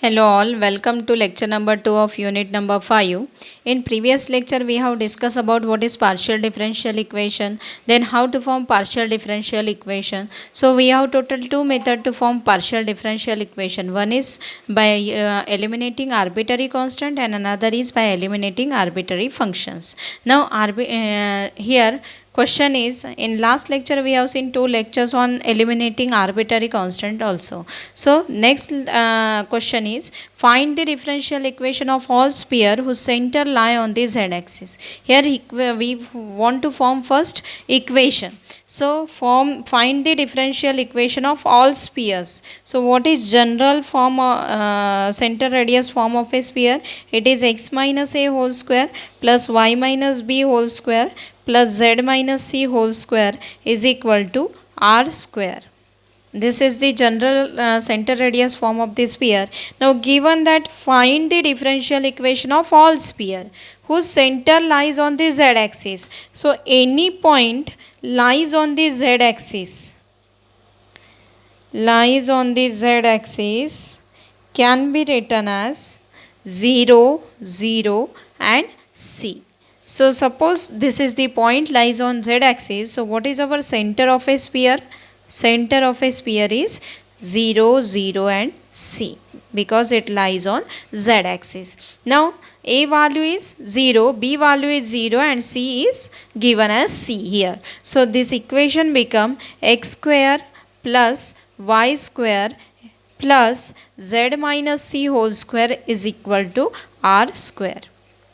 Hello all, welcome to lecture number 2 of unit number 5. In previous lecture we have discussed about what is partial differential equation, then how to form partial differential equation. So we have total two methods to form partial differential equation. One is by eliminating arbitrary constant and another is by eliminating arbitrary functions. Now here question is, in last lecture we have seen two lectures on eliminating arbitrary constant also. So next question is, find the differential equation of all sphere whose center lie on the z-axis. Here we want to form first equation. So find the differential equation of all spheres. So what is general form center radius form of a sphere? It is x minus a whole square plus y minus b whole square plus z minus c whole square is equal to r square. This is the general center radius form of the sphere. Now given that, find the differential equation of all sphere whose center lies on the z-axis. So any point lies on the z-axis can be written as 0, 0 and c. So suppose this is the point lies on z-axis. So what is our center of a sphere? Center of a sphere is 0, 0 and c because it lies on z-axis. Now a value is 0, b value is 0 and c is given as c here. So this equation become x square plus y square plus z minus c whole square is equal to r square.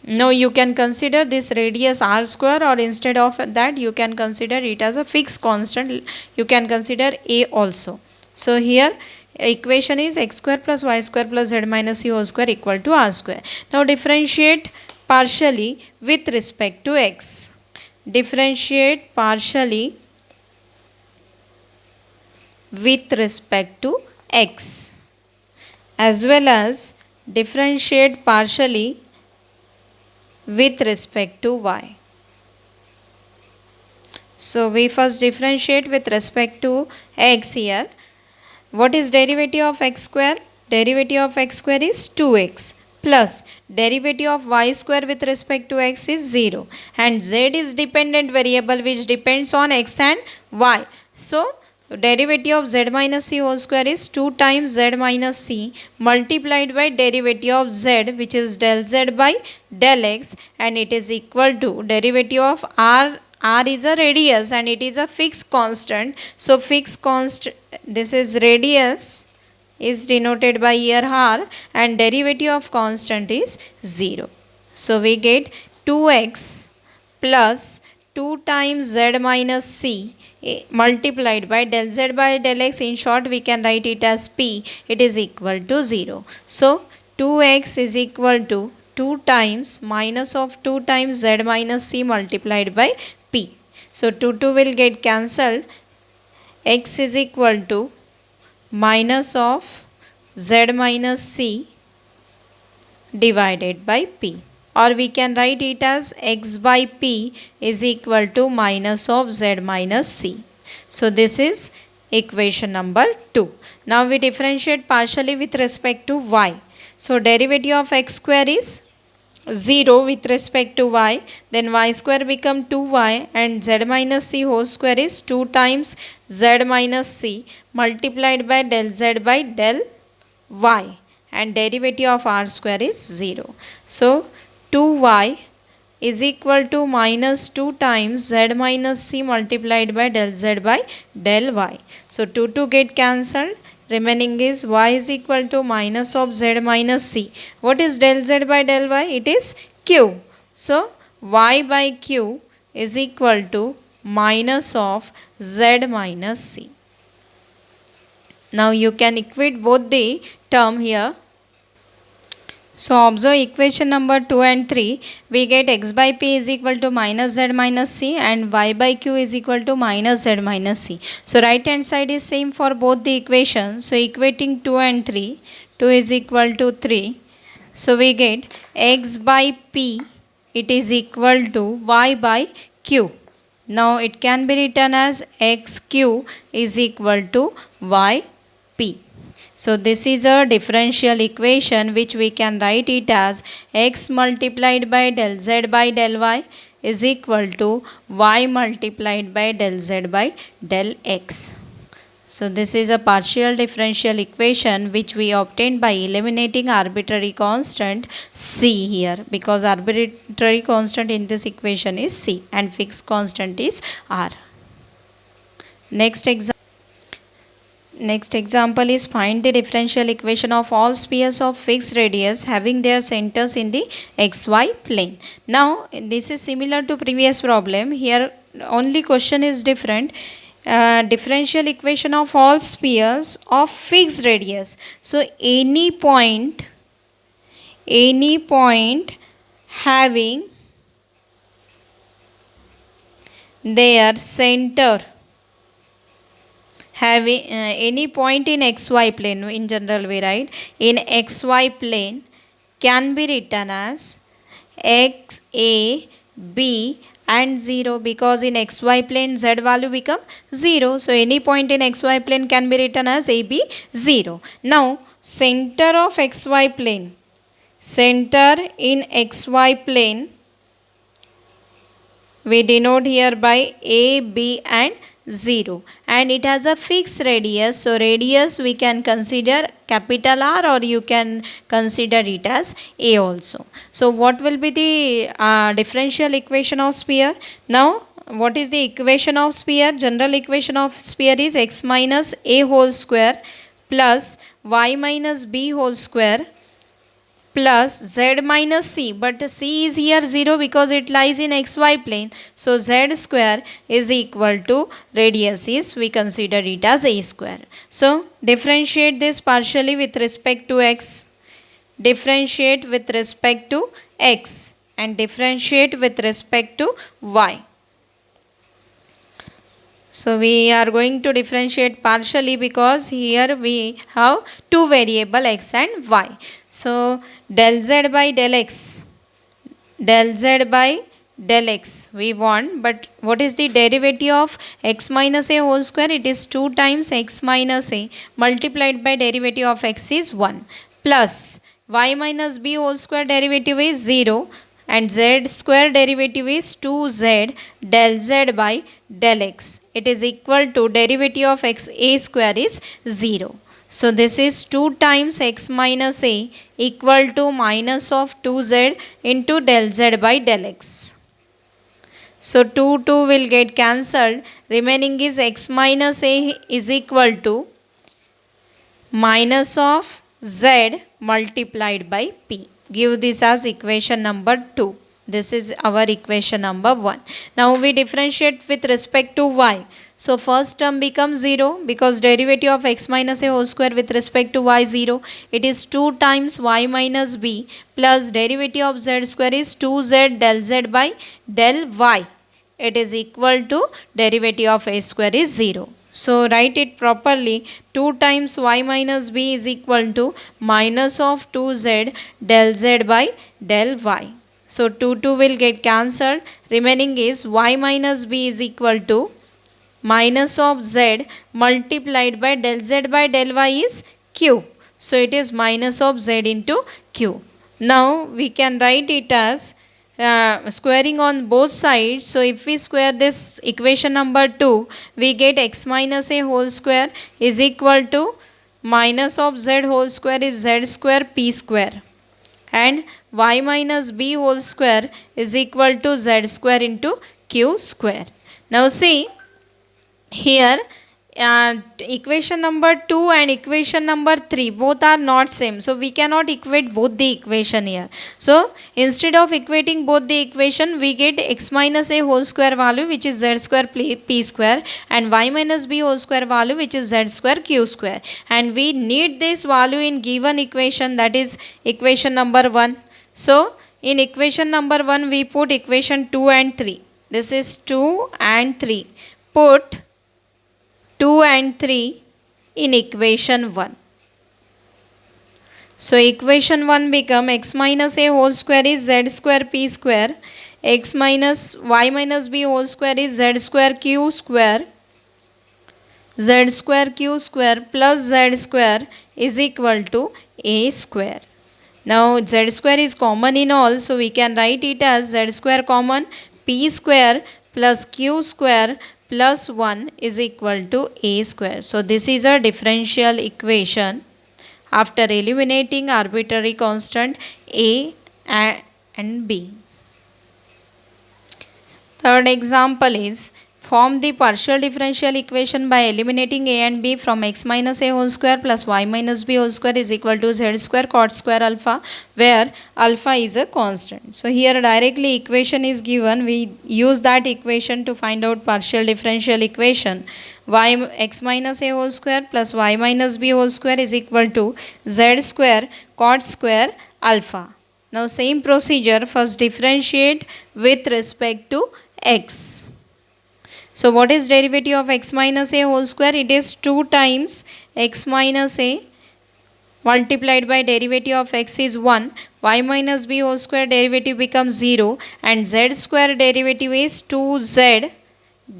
Now you can consider this radius r square, or instead of that you can consider it as a fixed constant. You can consider a also. So here equation is x square plus y square plus z minus c whole square equal to r square. Now differentiate partially with respect to x. Differentiate partially with respect to x, as well as differentiate partially with respect to y. So we first differentiate with respect to x here. What is derivative of x square? Derivative of x square is 2x plus derivative of y square with respect to x is 0, and z is dependent variable which depends on x and y. So derivative of z minus c whole square is 2 times z minus c multiplied by derivative of z, which is del z by del x, and it is equal to derivative of r. R is a radius and it is a fixed constant. So fixed constant, this is radius, is denoted by here r, and derivative of constant is 0. So we get 2x plus 2 times z minus c multiplied by del z by del x. In short we can write it as p. It is equal to 0. So 2x is equal to 2 times minus of 2 times z minus c multiplied by p. So 2 will get cancelled. X is equal to minus of z minus c divided by p, or we can write it as x by p is equal to minus of z minus c. So this is equation number 2. Now we differentiate partially with respect to y. So derivative of x square is 0 with respect to y, then y square become 2y, and z minus c whole square is 2 times z minus c multiplied by del z by del y, and derivative of r square is 0. So 2y is equal to minus 2 times z minus c multiplied by del z by del y. So 2 get cancelled. Remaining is y is equal to minus of z minus c. What is del z by del y? It is q. So y by q is equal to minus of z minus c. Now you can equate both the term here. So observe equation number 2 and 3. We get x by p is equal to minus z minus c and y by q is equal to minus z minus c. So right hand side is same for both the equations. So equating 2 and 3, 2 is equal to 3. So we get x by p, it is equal to y by q. Now it can be written as xq is equal to yp. So this is a differential equation which we can write it as x multiplied by del z by del y is equal to y multiplied by del z by del x. So this is a partial differential equation which we obtained by eliminating arbitrary constant c here, because arbitrary constant in this equation is c and fixed constant is r. Next example is find the differential equation of all spheres of fixed radius having their centers in the xy plane. Now this is similar to previous problem. Here only question is different. Differential equation of all spheres of fixed radius. So any point having their center, having any point in xy plane, in general we write in xy plane, can be written as x, a, b and 0, because in xy plane z value become 0. So any point in xy plane can be written as a, b, 0. Now center of xy plane, center in xy plane we denote here by a, b and 0, and it has a fixed radius. So radius we can consider capital R, or you can consider it as a also. So what will be the differential equation of sphere? Now what is the equation of sphere? General equation of sphere is x minus a whole square plus y minus b whole square plus z minus c, but c is here 0 because it lies in xy plane. So z square is equal to radius is, we consider it as a square. So differentiate this partially with respect to x, differentiate with respect to x and differentiate with respect to y. So we are going to differentiate partially because here we have two variable x and y. So del z by del x, del z by del x we want, but what is the derivative of x minus a whole square? It is 2 times x minus a multiplied by derivative of x is 1 plus y minus b whole square derivative is 0 and z square derivative is 2z del z by del x. It is equal to derivative of x a square is 0. So this is 2 times x minus a equal to minus of 2z into del z by del x. So 2 will get cancelled. Remaining is x minus a is equal to minus of z multiplied by p. Give this as equation number 2. This is our equation number 1. Now we differentiate with respect to y. So first term becomes 0 because derivative of x minus a whole square with respect to y 0. It is 2 times y minus b plus derivative of z square is 2z del z by del y. It is equal to derivative of a square is 0. So write it properly. 2 times y minus b is equal to minus of 2z del z by del y. So 2 will get cancelled. Remaining is y minus b is equal to minus of z multiplied by del z by del y is q. So it is minus of z into q. Now we can write it as squaring on both sides. So if we square this equation number 2, we get x minus a whole square is equal to minus of z whole square is z square p square, and y minus b whole square is equal to z square into q square. Now see here, equation number 2 and equation number 3 both are not same, so we cannot equate both the equation here. So instead of equating both the equation, we get x minus a whole square value which is z square p square and y minus b whole square value which is z square q square, and we need this value in given equation, that is equation number 1. So in equation number 1 we put equation 2 and 3. This is 2 and 3. Put 2 and 3 in equation 1. So equation 1 become x minus a whole square is z square p square, x minus y minus b whole square is z square q square z square q square plus z square is equal to a square. Now z square is common in all, so we can write it as z square common, p square plus q square plus 1 is equal to a square. So this is a differential equation after eliminating arbitrary constant a and b. Third example is form the partial differential equation by eliminating a and b from x minus a whole square plus y minus b whole square is equal to z square cot square alpha, where alpha is a constant. So here directly equation is given. We use that equation to find out partial differential equation. Y x minus a whole square plus y minus b whole square is equal to z square cot square alpha. Now same procedure, first differentiate with respect to x. So what is derivative of x minus a whole square? It is 2 times x minus a multiplied by derivative of x is 1, y minus b whole square derivative becomes 0, and z square derivative is 2z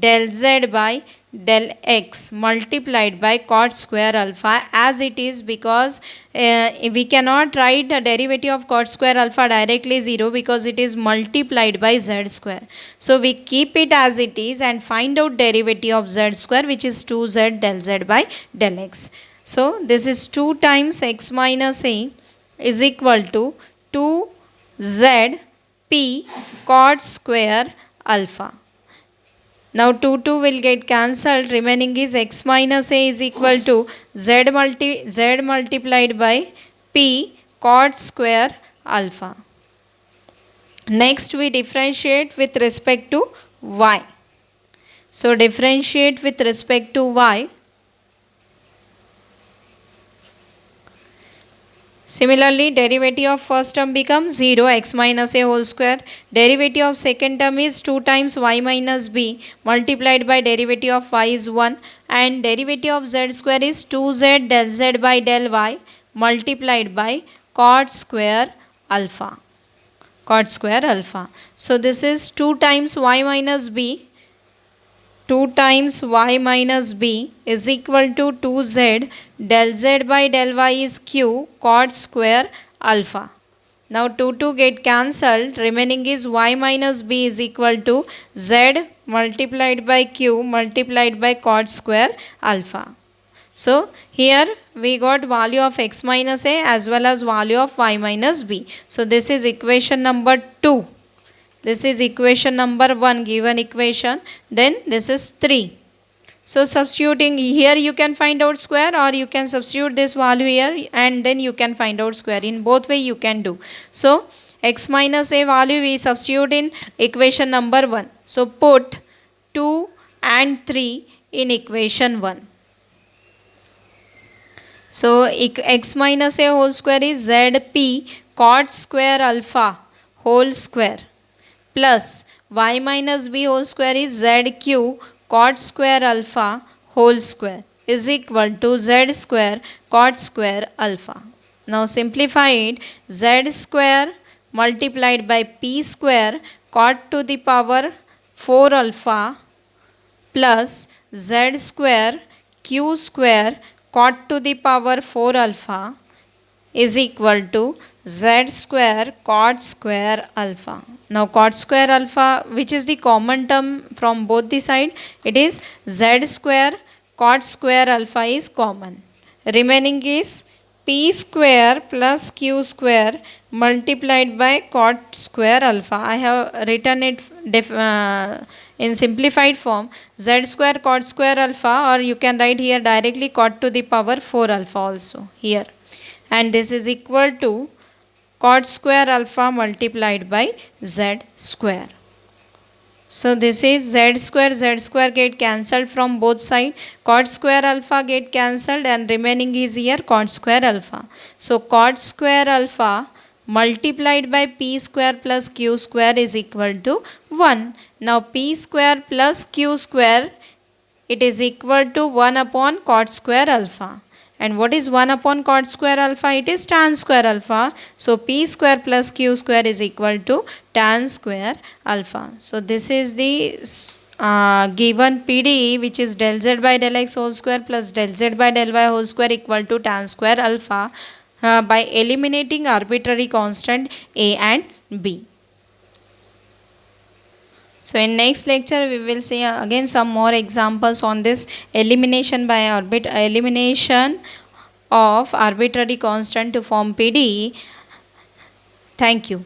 del z by del x multiplied by cot square alpha, as it is, because we cannot write the derivative of cot square alpha directly 0 because it is multiplied by z square. So we keep it as it is and find out derivative of z square, which is 2z del z by del x. So this is 2 times x minus a is equal to 2z p cot square alpha. Now 2 will get cancelled, remaining is x minus a is equal to z multiplied by p cot square alpha. Next we differentiate with respect to y. So differentiate with respect to y. Similarly, derivative of first term becomes 0, x minus a whole square. Derivative of second term is 2 times y minus b multiplied by derivative of y is 1, and derivative of z square is 2z del z by del y multiplied by cot square alpha. Cot square alpha. So this is 2 times y minus b. 2 times y minus b is equal to 2z del z by del y is q cot square alpha. Now 2 get cancelled, remaining is y minus b is equal to z multiplied by q multiplied by cot square alpha. So here we got value of x minus a as well as value of y minus b. So this is equation number 2. This is equation number 1, given equation. Then this is 3. So substituting here, you can find out square, or you can substitute this value here and then you can find out square. In both way you can do. So x minus a value we substitute in equation number 1. So put 2 and 3 in equation 1. So x minus a whole square is zp cot square alpha whole square plus y minus b whole square is zq cot square alpha whole square is equal to z square cot square alpha. Now simplify it. Z square multiplied by p square cot to the power 4 alpha plus z square q square cot to the power 4 alpha is equal to z square cot square alpha. Now cot square alpha, which is the common term from both the side, it is z square cot square alpha is common. Remaining is p square plus q square multiplied by cot square alpha. I have written it in simplified form, z square cot square alpha, or you can write here directly cot to the power 4 alpha also here. And this is equal to cot square alpha multiplied by z square. So this is z square get cancelled from both sides, cot square alpha get cancelled, and remaining is here cot square alpha. So cot square alpha multiplied by p square plus q square is equal to 1. Now p square plus q square, it is equal to 1 upon cot square alpha. And what is 1 upon cot square alpha? It is tan square alpha. So p square plus q square is equal to tan square alpha. So this is the given PD, which is del z by del x whole square plus del z by del y whole square equal to tan square alpha, by eliminating arbitrary constant a and b. So in next lecture we will see again some more examples on this elimination of arbitrary constant to form PD. Thank you.